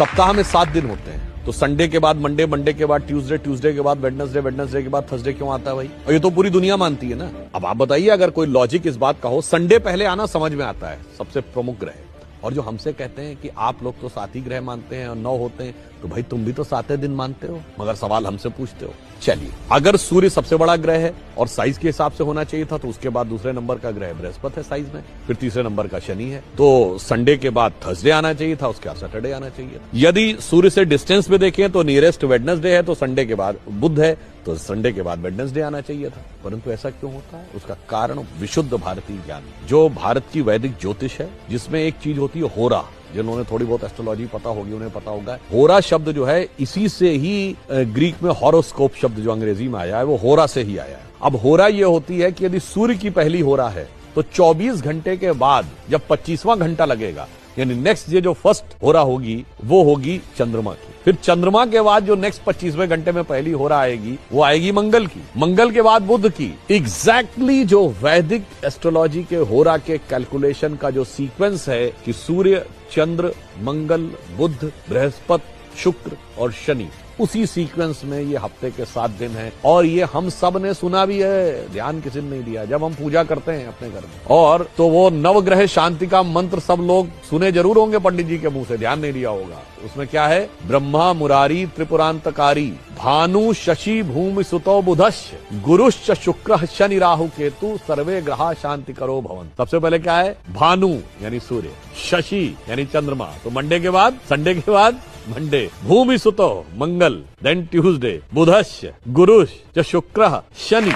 सप्ताह में 7 दिन होते हैं, तो संडे के बाद मंडे, मंडे के बाद ट्यूसडे, ट्यूसडे के बाद वेडनेसडे, वेडनेसडे के बाद थर्सडे क्यों आता है भाई? और ये तो पूरी दुनिया मानती है ना। अब आप बताइए, अगर कोई लॉजिक इस बात का हो, संडे पहले आना समझ में आता है, सबसे प्रमुख ग्रह। और जो हमसे कहते हैं कि आप लोग तो 7 ही ग्रह मानते हैं और 9 होते हैं, तो भाई तुम भी तो 7 दिन मानते हो, मगर सवाल हमसे पूछते हो। चलिए, अगर सूर्य सबसे बड़ा ग्रह है और साइज के हिसाब से होना चाहिए था, तो उसके बाद दूसरे नंबर का ग्रह बृहस्पति है साइज में, फिर तीसरे नंबर का शनि है, तो संडे के बाद थर्सडे आना चाहिए था, उसके बाद सैटरडे आना चाहिए था। यदि सूर्य से डिस्टेंस में देखें तो नियरेस्ट वेडनेसडे है, तो संडे के बाद बुध है, तो संडे के बाद वेडनेसडे आना चाहिए था। परंतु ऐसा क्यों होता है? उसका कारण विशुद्ध भारतीय ज्ञान, जो भारत की वैदिक ज्योतिष है, जिसमें एक चीज होती है होरा। जिन्होंने थोड़ी बहुत एस्ट्रोलॉजी पता होगी उन्हें पता होगा, होरा शब्द जो है इसी से ही ग्रीक में हॉरोस्कोप शब्द जो अंग्रेजी में आया है वो होरा से ही आया है। अब होरा ये होती है कि यदि सूर्य की पहली होरा है तो 24 घंटे के बाद जब 25वां घंटा लगेगा, यानी नेक्स्ट ये जो फर्स्ट होरा होगी वो होगी चंद्रमा की। फिर चंद्रमा के बाद जो नेक्स्ट 25वें घंटे में पहली होरा आएगी वो आएगी मंगल की, मंगल के बाद बुध की। एग्जैक्टली जो वैदिक एस्ट्रोलॉजी के होरा के कैलकुलेशन का जो सीक्वेंस है कि सूर्य, चंद्र, मंगल, बुध, बृहस्पति, शुक्र और शनि, उसी सीक्वेंस में ये हफ्ते के 7 दिन हैं। और ये हम सब ने सुना भी है, ध्यान किसी ने नहीं दिया जब हम पूजा करते हैं अपने घर में। और तो वो नवग्रह शांति का मंत्र सब लोग सुने जरूर होंगे पंडित जी के मुंह से, ध्यान नहीं दिया होगा। उसमें क्या है? ब्रह्मा मुरारी त्रिपुरांतकारी, भानु शशि भूमि सुतो बुधश्च, गुरुश्च शुक्र शनि राहु केतु, सर्वे ग्रहा शांति करो भवन। सबसे पहले क्या है? भानु यानी सूर्य, शशि यानी चंद्रमा, तो मंडे के बाद, संडे के बाद मंडे, भूमि सुतो मंगल, देन ट्यूसडे, बुधश्च, गुरुश्च शुक्र शनि।